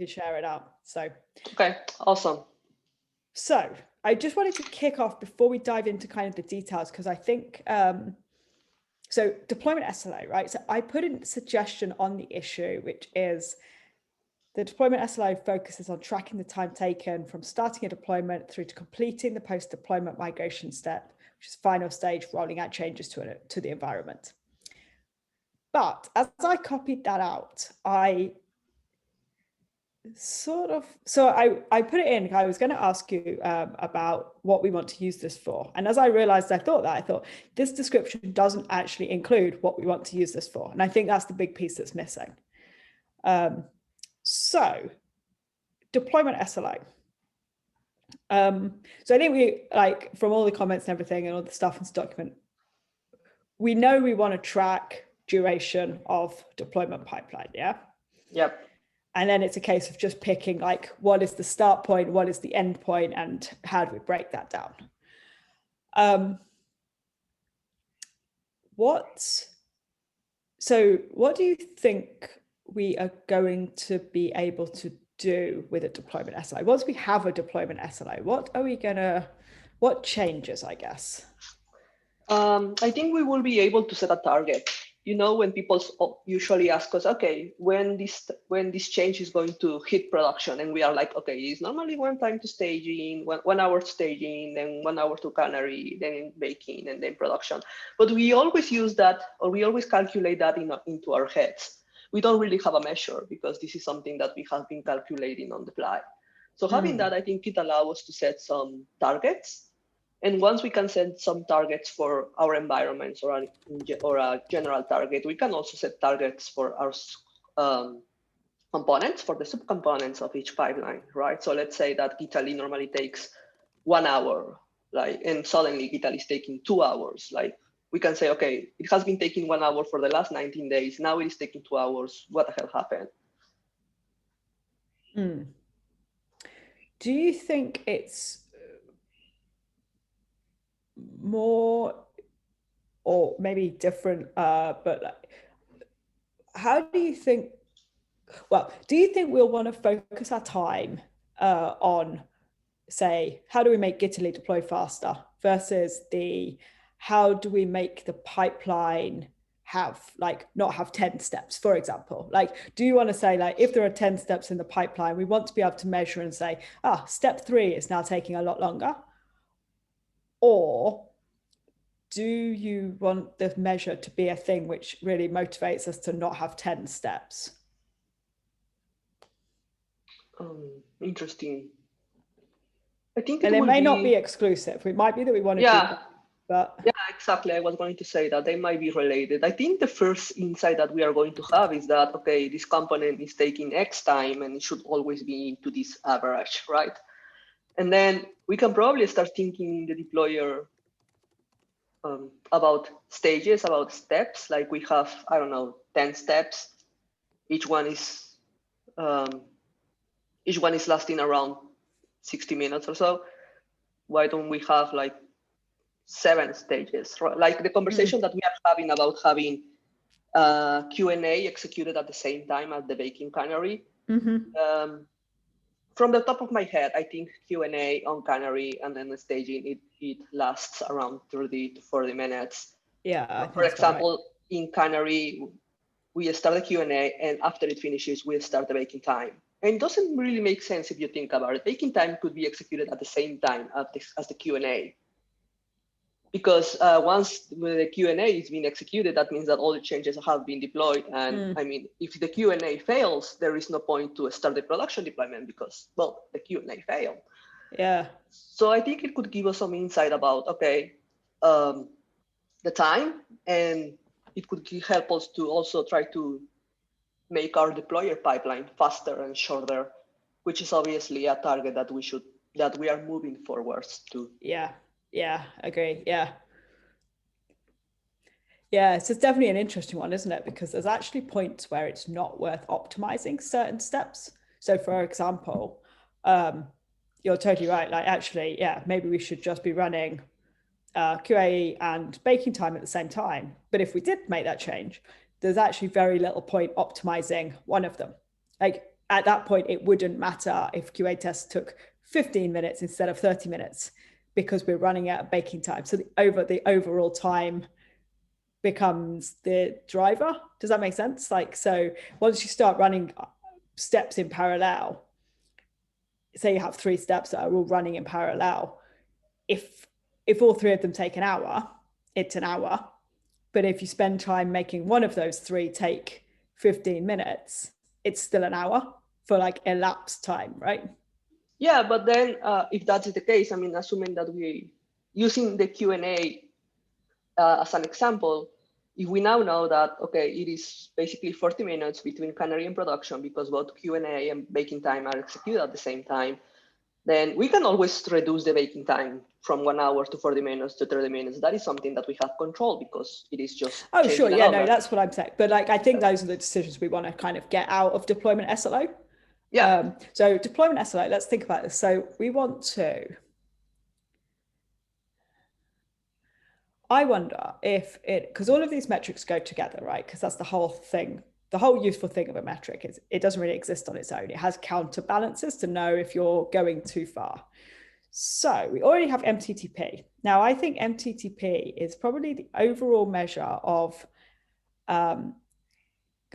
can share it out. So, okay, awesome. So I just wanted to kick off before we dive into kind of the details, because I think, so deployment SLO, right? So I put in a suggestion on the issue, which is the deployment SLO focuses on tracking the time taken from starting a deployment through to completing the post-deployment migration step, which is final stage, rolling out changes to the environment. But as I copied that out, I put it in. I was going to ask you about what we want to use this for. And as I realized, I thought this description doesn't actually include what we want to use this for. And I think that's the big piece that's missing. So deployment SLO. So I think we, like, from all the comments and everything and all the stuff in this document, we know we want to track duration of deployment pipeline, yeah? Yep. And then it's a case of just picking, like, what is the start point, what is the end point, and how do we break that down? So what do you think we are going to be able to do with a deployment SLO? Once we have a deployment SLO, what changes, I guess? I think we will be able to set a target. You know, when people usually ask us, okay, when this change is going to hit production, and we are like, okay, it's normally 1 time to staging, 1 hour staging, then 1 hour to canary, then baking, and then production. But we always use that, or we always calculate that into our heads. We don't really have a measure, because this is something that we have been calculating on the fly. So having that, I think it allows us to set some targets. And once we can set some targets for our environments or a general target, we can also set targets for our components, for the subcomponents of each pipeline, right? So let's say that Italy normally takes 1 hour, and suddenly Italy is taking 2 hours. Like, we can say, okay, it has been taking 1 hour for the last 19 days. Now it is taking 2 hours. What the hell happened? Do you think it's more, or maybe different, but like, how do you think, do you think we'll want to focus our time on, say, how do we make Italy deploy faster versus how do we make the pipeline not have 10 steps, for example? Like, do you want to say, like, if there are 10 steps in the pipeline, we want to be able to measure and say, step 3 is now taking a lot longer? Or do you want the measure to be a thing which really motivates us to not have 10 steps? Interesting. I think it may not be exclusive. It might be that we want to do that, but yeah, exactly. I was going to say that they might be related. I think the first insight that we are going to have is that, okay, this component is taking X time and it should always be into this average, right? And then we can probably start thinking in the deployer about stages, about steps. Like, we have, I don't know, 10 steps. Each one is lasting around 60 minutes or so. Why don't we have like 7 stages? Like the conversation that we are having about having Q&A executed at the same time as the baking canary. From the top of my head, I think Q&A on canary and then the staging, it lasts around 30 to 40 minutes. Yeah. For example, in canary, we start the Q&A, and after it finishes, we start the baking time. And it doesn't really make sense if you think about it. Baking time could be executed at the same time as the Q&A. Because once the Q&A is being executed, that means that all the changes have been deployed. And I mean, if the Q&A fails, there is no point to start the production deployment because, well, the Q&A failed. Yeah. So I think it could give us some insight about, okay, the time, and it could help us to also try to make our deployer pipeline faster and shorter, which is obviously a target that we are moving forwards to. Yeah, agree. Yeah, so it's definitely an interesting one, isn't it? Because there's actually points where it's not worth optimizing certain steps. So for example, you're totally right. Like, actually, yeah, maybe we should just be running QA and baking time at the same time. But if we did make that change, there's actually very little point optimizing one of them. Like, at that point, it wouldn't matter if QA tests took 15 minutes instead of 30 minutes because we're running out of baking time. So the overall time becomes the driver. Does that make sense? Like, so once you start running steps in parallel, say you have 3 steps that are all running in parallel, if all 3 of them take an hour, it's an hour. But if you spend time making one of those 3 take 15 minutes, it's still an hour for like elapsed time, right? Yeah, but then if that's the case, I mean, assuming that we using the Q&A as an example, if we now know that, okay, it is basically 40 minutes between canary and production because both Q&A and baking time are executed at the same time, then we can always reduce the baking time from 1 hour to 40 minutes to 30 minutes. That is something that we have control because it is just Oh, sure. changing a Yeah, no, number. that's what I'm saying. But like, I think those are the decisions we want to kind of get out of deployment SLO. Yeah. So deployment SLO, let's think about this. So we want to, I wonder if because all of these metrics go together, right? Because that's the whole thing. The whole useful thing of a metric is it doesn't really exist on its own. It has counterbalances to know if you're going too far. So we already have MTTP. Now, I think MTTP is probably the overall measure of kind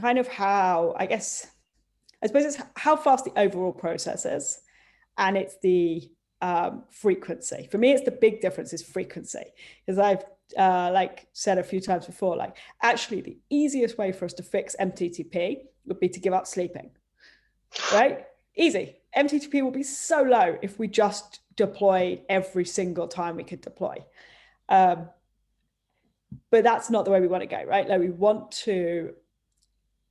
of how, I suppose it's how fast the overall process is, and it's the frequency. For me, it's the big difference is frequency, because I've like said a few times before, like actually the easiest way for us to fix MTTP would be to give up sleeping, right? Easy. MTTP will be so low if we just deploy every single time we could deploy. But that's not the way we want to go, right? Like we want to,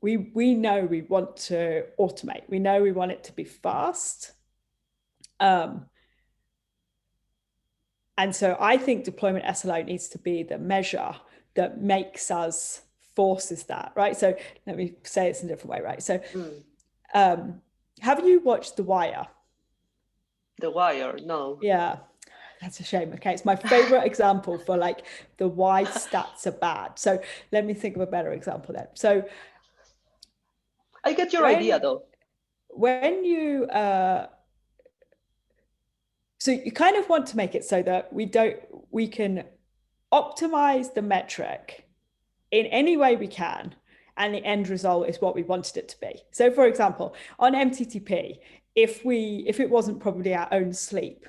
we know we want to automate. We know we want it to be fast. And so I think deployment SLO needs to be the measure that makes us forces that, right? So let me say it's in a different way, right? So have you watched The Wire? The Wire, no. Yeah, that's a shame. Okay, it's my favorite example for like the why stats are bad. So let me think of a better example then. So I get your idea though. When you so you kind of want to make it so that we can optimize the metric in any way we can, and the end result is what we wanted it to be. So for example, on MTTP, if it wasn't probably our own sleep,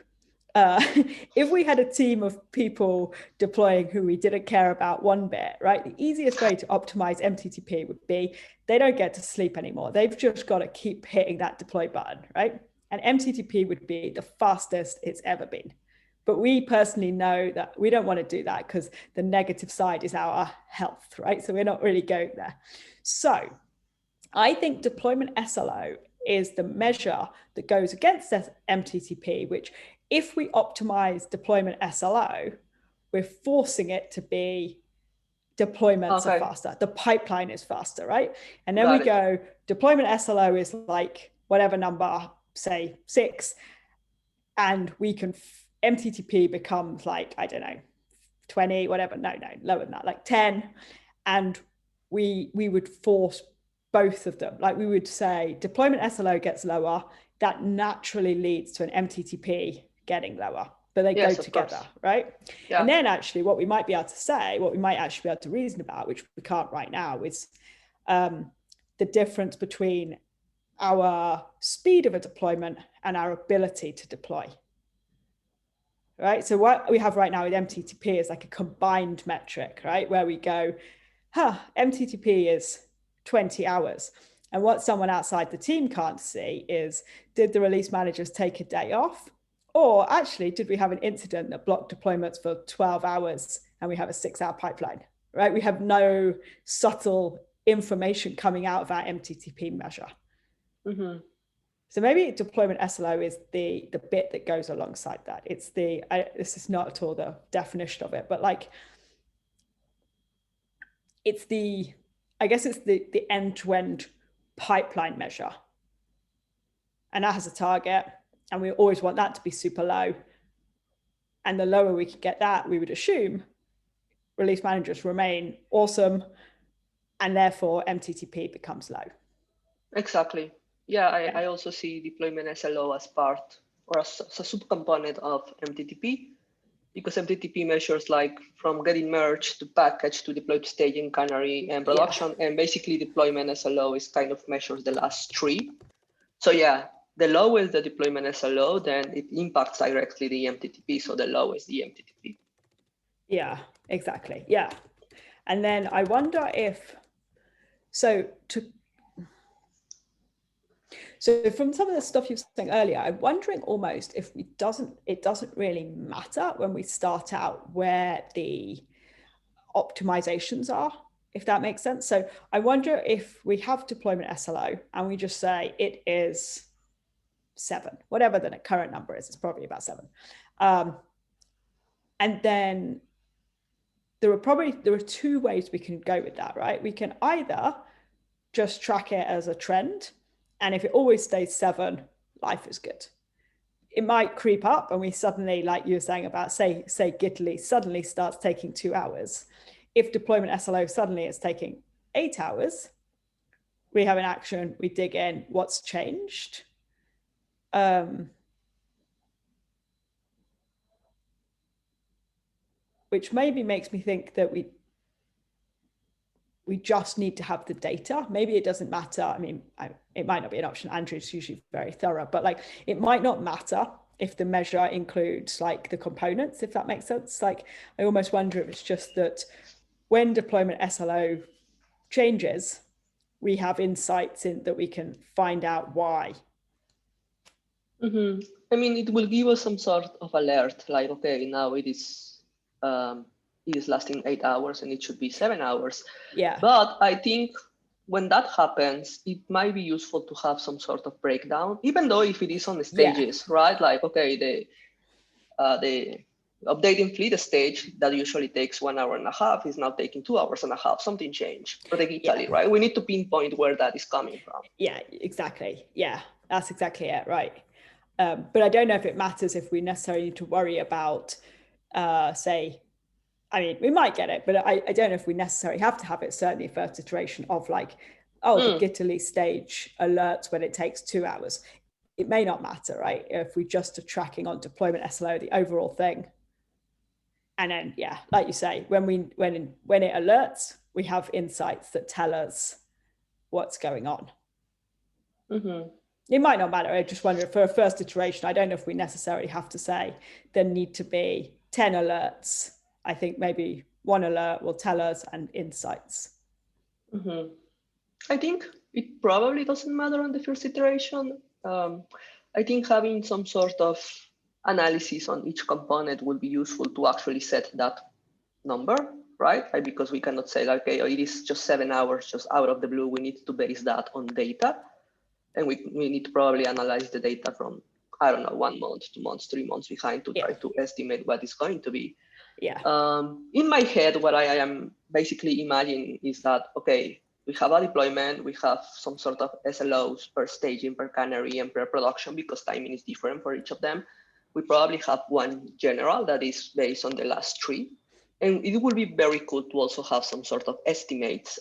if we had a team of people deploying who we didn't care about one bit, right? The easiest way to optimize MTTP would be they don't get to sleep anymore. They've just got to keep hitting that deploy button, right? And MTTP would be the fastest it's ever been. But we personally know that we don't want to do that because the negative side is our health, right? So we're not really going there. So I think deployment SLO is the measure that goes against MTTP, which if we optimize deployment SLO, we're forcing it to be deployments are faster. The pipeline is faster, right? And then we go, deployment SLO is like whatever number, say 6, and we can, MTTP becomes like, I don't know, 20, whatever, no, lower than that, like 10. And we would force both of them. Like we would say deployment SLO gets lower, that naturally leads to an MTTP getting lower, but they go together, right? Yeah. And then actually what we might be able to say, what we might actually be able to reason about, which we can't right now, is the difference between our speed of a deployment and our ability to deploy. Right? So what we have right now with MTTP is like a combined metric, right? Where we go, MTTP is 20 hours. And what someone outside the team can't see is, did the release managers take a day off? Or actually, did we have an incident that blocked deployments for 12 hours and we have a 6-hour pipeline, right? We have no subtle information coming out of our MTTP measure. Mm-hmm. So maybe deployment SLO is the bit that goes alongside that. It's this is not at all the definition of it, but like it's the end-to-end pipeline measure. And that has a target, and we always want that to be super low. And the lower we can get that, we would assume release managers remain awesome, and therefore MTTP becomes low. Exactly. Yeah, I also see deployment SLO as part or as a subcomponent of MTTP, because MTTP measures like from getting merged to package to deploy to staging, canary, and Yeah. production. And basically deployment SLO is kind of measures the last three. So yeah, the lowest the deployment SLO, then it impacts directly the MTTP. So the lowest the MTTP. Yeah, exactly. Yeah. And then I wonder if, so from some of the stuff you were saying earlier, I'm wondering almost if it doesn't really matter when we start out where the optimizations are, if that makes sense. So I wonder if we have deployment SLO and we just say it is 7, whatever the current number is, it's probably about 7. And then there are 2 ways we can go with that, right? We can either just track it as a trend, and if it always stays 7, life is good. It might creep up and we suddenly, like you were saying about say Gitly suddenly starts taking 2 hours. If deployment SLO suddenly is taking 8 hours, we have an action, we dig in, what's changed? Which maybe makes me think that we just need to have the data. Maybe it doesn't matter. I mean, it might not be an option. Andrew's usually very thorough, but like it might not matter if the measure includes like the components, if that makes sense. Like I almost wonder if it's just that when deployment SLO changes, we have insights in that we can find out why. Mm-hmm. I mean, it will give us some sort of alert, like, okay, now it is lasting 8 hours and it should be 7 hours. Yeah. But I think when that happens, it might be useful to have some sort of breakdown, even though if it is on the stages, right? Like, okay, the updating fleet stage that usually takes 1 hour and a half is now taking 2 hours and a half. Something changed digitally, right? We need to pinpoint where that is coming from. Yeah, exactly. Yeah, that's exactly it, right? But I don't know if it matters if we necessarily need to worry about, say, I mean, we might get it, but I don't know if we necessarily have to have it, certainly first iteration of like, the Gitly stage alerts when it takes 2 hours. It may not matter, right? If we just are tracking on deployment SLO, the overall thing. And then, yeah, like you say, when it alerts, we have insights that tell us what's going on. Mm-hmm. It might not matter. I just wonder for a first iteration, I don't know if we necessarily have to say there need to be 10 alerts. I think maybe 1 alert will tell us and insights. Mm-hmm. I think it probably doesn't matter on the first iteration. I think having some sort of analysis on each component will be useful to actually set that number, right? Because we cannot say, like, okay, it is just 7 hours just out of the blue. We need to base that on data. And we need to probably analyze the data from, I don't know, 1 month, 2 months, 3 months behind to try to estimate what it's going to be. Yeah. In my head, what I am basically imagining is that, okay, we have a deployment, we have some sort of SLOs per staging, per canary, and per production, because timing is different for each of them. We probably have one general that is based on the last 3. And it would be very cool to also have some sort of estimates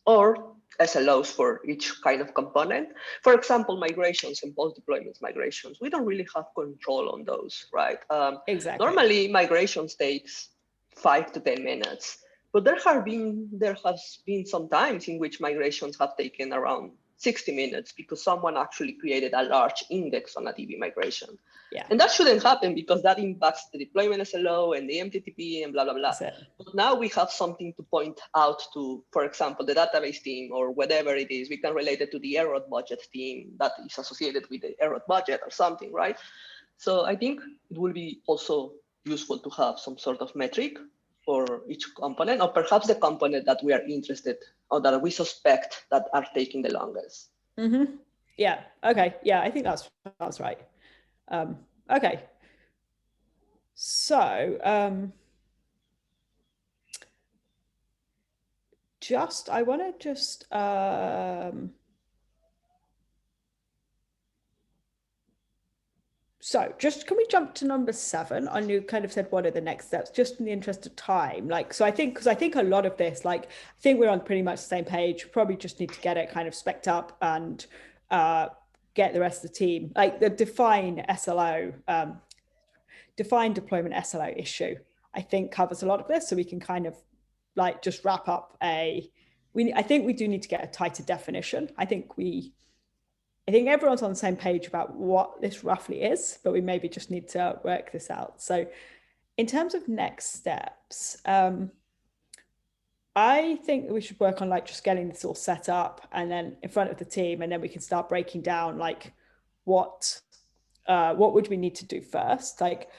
or SLOs for each kind of component. For example, migrations and post-deployment migrations, we don't really have control on those, right? Exactly. Normally, migrations takes 5 to 10 minutes, but there has been some times in which migrations have taken around 60 minutes because someone actually created a large index on a DB migration. Yeah. And that shouldn't happen because that impacts the deployment SLO and the MTTP and blah, blah, blah. But now we have something to point out to, for example, the database team or whatever it is. We can relate it to the error budget team that is associated with the error budget or something, right? So I think it will be also useful to have some sort of metric for each component, or perhaps the component that we are interested or that we suspect that are taking the longest. Mm-hmm. Yeah. Okay. Yeah, I think that's right. Okay. So I want to just so just can we jump to number 7? And you kind of said what are the next steps, just in the interest of time. Like, so I think a lot of this, like, I think we're on pretty much the same page. Probably just need to get it kind of spec'd up and get the rest of the team, like the define SLO, define deployment SLO issue, I think covers a lot of this. So we can kind of like just wrap up I think we do need to get a tighter definition. I think everyone's on the same page about what this roughly is, but we maybe just need to work this out. So in terms of next steps, I think we should work on like just getting this all set up and then in front of the team, and then we can start breaking down like what would we need to do first. Like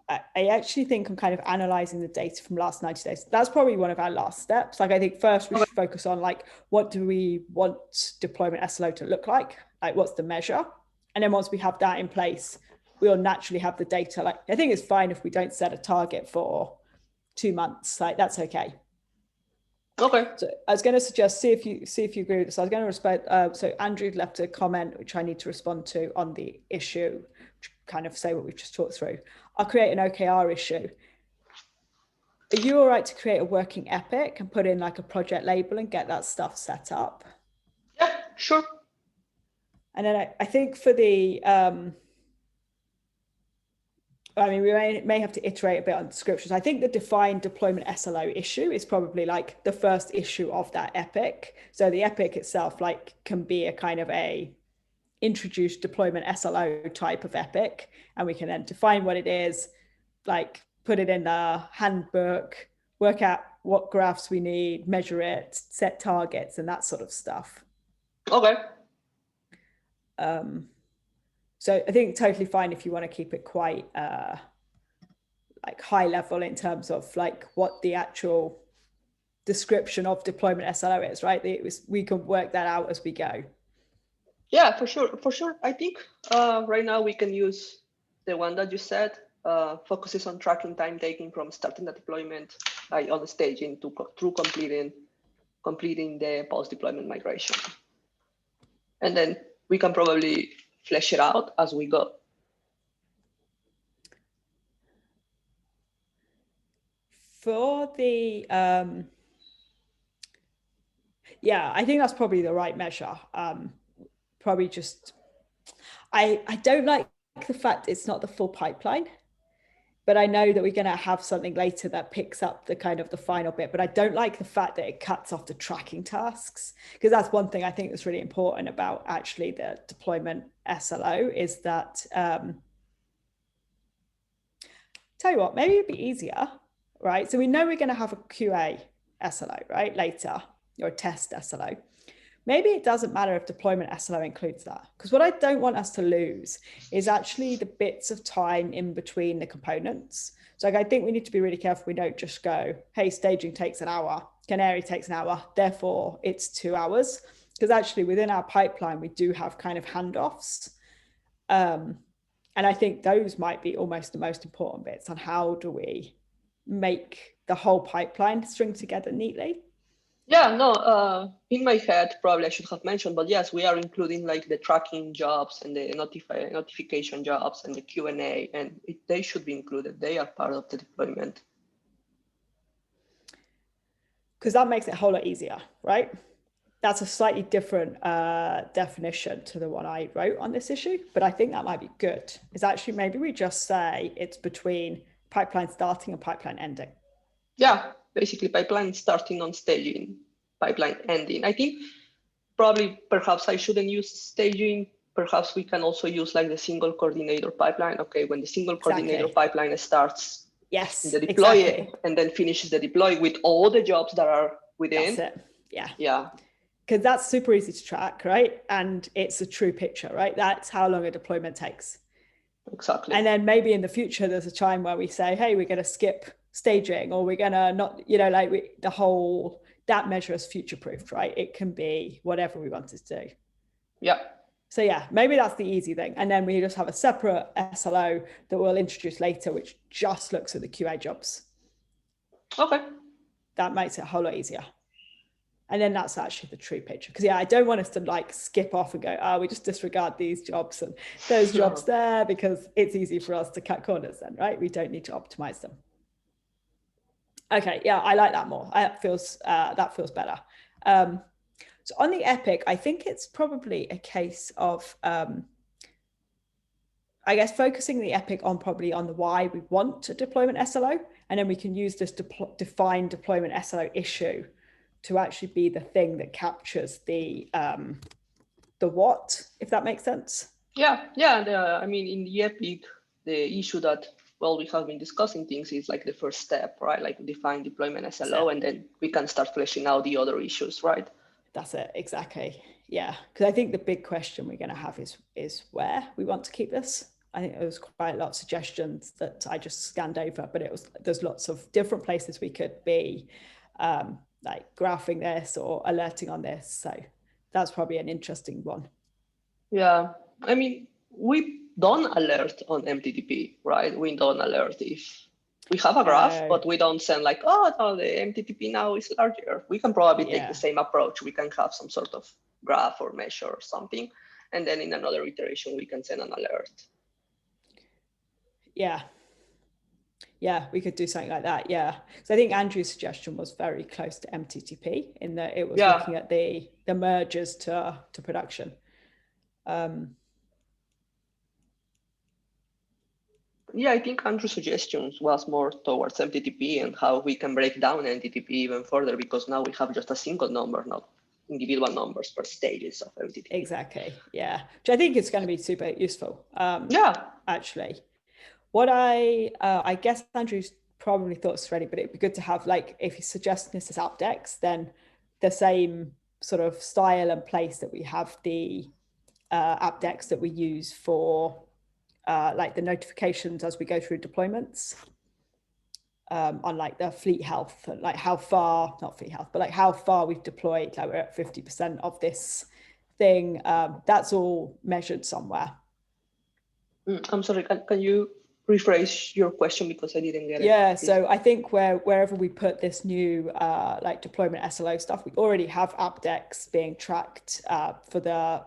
I actually think I'm kind of analyzing the data from last 90 days. That's probably one of our last steps. Like I think first we should focus on like, what do we want deployment SLO to look like? Like what's the measure? And then once we have that in place, we'll naturally have the data. Like I think it's fine if we don't set a target for 2 months. Like that's okay. Okay. So I was going to suggest, see if you agree with this. I was going to respond. So Andrew left a comment, which I need to respond to on the issue, kind of say what we've just talked through. I'll create an OKR issue. Are you all right to create a working epic and put in like a project label and get that stuff set up? Yeah, sure. And then I think for the, we may have to iterate a bit on descriptions. I think the define deployment SLO issue is probably like the first issue of that epic. So the epic itself like can be a kind of a introduce deployment SLO type of epic, and we can then define what it is, like put it in the handbook, work out what graphs we need, measure it, set targets, and that sort of stuff. Okay. So I think totally fine if you want to keep it quite like high level in terms of like what the actual description of deployment SLO is, right? We can work that out as we go. Yeah, for sure. I think right now we can use the one that you said, focuses on tracking time taken from starting the deployment on the staging through completing the post-deployment migration. And then we can probably flesh it out as we go. For the, yeah, I think that's probably the right measure. Probably just, I don't like the fact it's not the full pipeline, but I know that we're going to have something later that picks up the kind of the final bit, but I don't like the fact that it cuts off the tracking tasks, because that's one thing I think that's really important about actually the deployment SLO is that, tell you what, maybe it'd be easier, right? So we know we're going to have a QA SLO, right, later, or a test SLO. Maybe it doesn't matter if deployment SLO includes that, because what I don't want us to lose is actually the bits of time in between the components. So like, I think we need to be really careful we don't just go, hey, staging takes an hour, Canary takes an hour, therefore it's 2 hours. Because actually within our pipeline, we do have kind of handoffs. And I think those might be almost the most important bits on how do we make the whole pipeline string together neatly. Yeah, no, in my head, probably I should have mentioned, but yes, we are including like the tracking jobs and the notification jobs and the Q&A, and they should be included. They are part of the deployment. Because that makes it a whole lot easier, right? That's a slightly different definition to the one I wrote on this issue, but I think that might be good. Is actually maybe we just say it's between pipeline starting and pipeline ending. Yeah, basically pipeline starting on staging, pipeline ending. I think probably perhaps I shouldn't use staging. Perhaps we can also use like the single coordinator pipeline. Okay, when the single coordinator pipeline starts in the deploy and then finishes the deploy with all the jobs that are within. That's it. Yeah. Yeah. Because that's super easy to track, right? And it's a true picture, right? That's how long a deployment takes. Exactly. And then maybe in the future, there's a time where we say, hey, we're going to skip staging, or we're going to not, like the whole, that measure is future-proofed, right? It can be whatever we want it to do. Yeah. So yeah, maybe that's the easy thing. And then we just have a separate SLO that we'll introduce later, which just looks at the QA jobs. Okay. That makes it a whole lot easier. And then that's actually the true picture. Because yeah, I don't want us to like skip off and go, oh, we just disregard these jobs and those jobs there, because it's easy for us to cut corners then, right? We don't need to optimize them. Okay, yeah, I like that more. That feels better. So So on the epic, I think it's probably a case of, I guess, focusing the epic on probably on the why we want a deployment SLO, and then we can use this define deployment SLO issue to actually be the thing that captures the what, if that makes sense. Yeah. I mean, in the epic, the issue that, well, we have been discussing things is like the first step, right? Like define deployment SLO, and then we can start fleshing out the other issues, right? That's it, exactly. Yeah, because I think the big question we're going to have is where we want to keep this. I think there was quite a lot of suggestions that I just scanned over, but there's lots of different places we could be, like graphing this or alerting on this. So that's probably an interesting one. Yeah, I mean, we don't alert on MTTP, right? We don't alert if we have a graph, but we don't send like, oh, no, the MTTP now is larger. We can probably take the same approach. We can have some sort of graph or measure or something. And then in another iteration, we can send an alert. Yeah, we could do something like that. Yeah, so I think Andrew's suggestion was very close to MTTP in that it was looking at the mergers to production. Yeah, I think Andrew's suggestions was more towards MTTP and how we can break down MTTP even further, because now we have just a single number, not individual numbers per stages of MTTP. Exactly. Yeah, which I think is going to be super useful. Actually, what I guess Andrew's probably thought this already, but it'd be good to have, like, if he's suggesting this as AppDex, then the same sort of style and place that we have the AppDex that we use for like the notifications as we go through deployments, on like the fleet health, like how far, not fleet health, but like how far we've deployed, like we're at 50% of this thing. That's all measured somewhere. I'm sorry, can you rephrase your question, because I didn't get it? Yeah, so I think wherever we put this new like deployment SLO stuff, we already have AppDex being tracked for the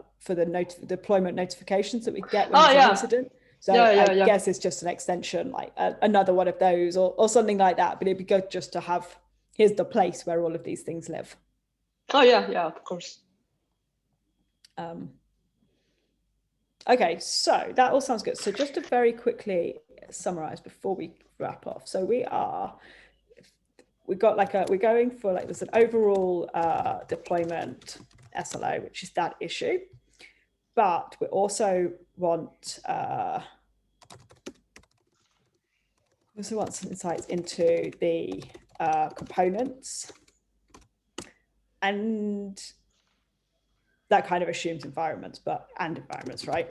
deployment notifications that we get when there's an incident. So I guess it's just an extension, like another one of those or something like that. But it'd be good just to have, here's the place where all of these things live. Oh, yeah, of course. Okay, so that all sounds good. So just to very quickly summarize before we wrap off. So we're going for like, there's an overall deployment SLO, which is that issue. But we also want some insights into the components, and that kind of assumes environments, right?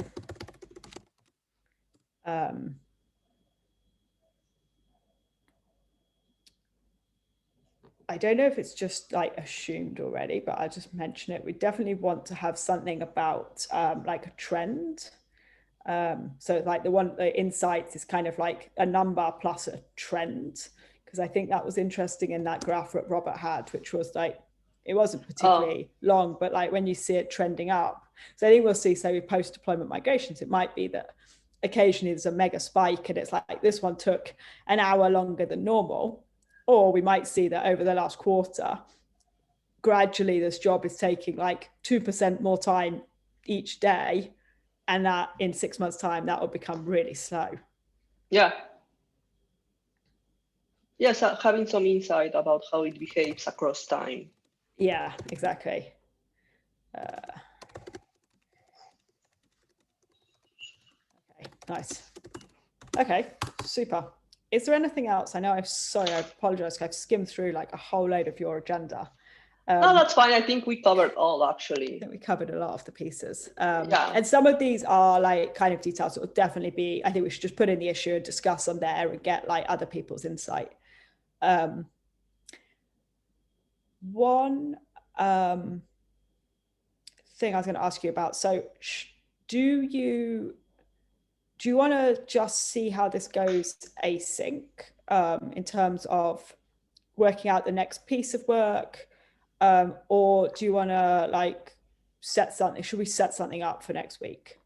I don't know if it's just like assumed already, but I'll just mention it. We definitely want to have something about like a trend. So like the insights is kind of like a number plus a trend, because I think that was interesting in that graph that Robert had, which was like, it wasn't particularly long, but like when you see it trending up. So I think we'll see, say, with post-deployment migrations, it might be that occasionally there's a mega spike and it's like this one took an hour longer than normal. Or we might see that over the last quarter, gradually this job is taking like 2% more time each day, and that in 6 months' time, that will become really slow. Yeah. Yes, having some insight about how it behaves across time. Yeah, exactly. Okay, nice. Okay, super. Is there anything else? I know I apologize. I've skimmed through like a whole load of your agenda. No, that's fine. I think we covered all, actually. I think we covered a lot of the pieces. And some of these are like kind of details that will definitely be, I think we should just put in the issue and discuss them there and get like other people's insight. One thing I was going to ask you about. So do you want to just see how this goes async in terms of working out the next piece of work? Or do you want to like set something? Should we set something up for next week?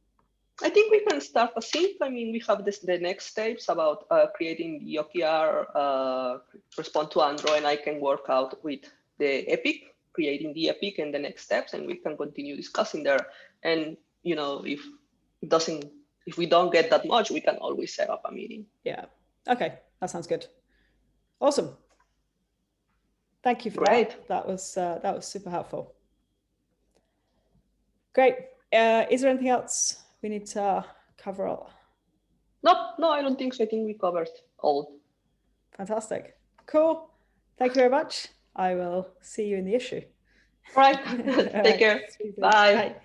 I think we can start async. I mean, we have the next steps about creating the OKR, respond to Android, and I can work out with the Epic creating the epic and the next steps, and we can continue discussing there. And if it doesn't, if we don't get that much, we can always set up a meeting. Yeah. Okay, that sounds good. Awesome. Thank you for Great. that. That was super helpful. Great. Is there anything else we need to cover? No, I don't think so. I think we covered all. Fantastic. Cool. Thank you very much. I will see you in the issue. All right. Take care. Bye. Bye.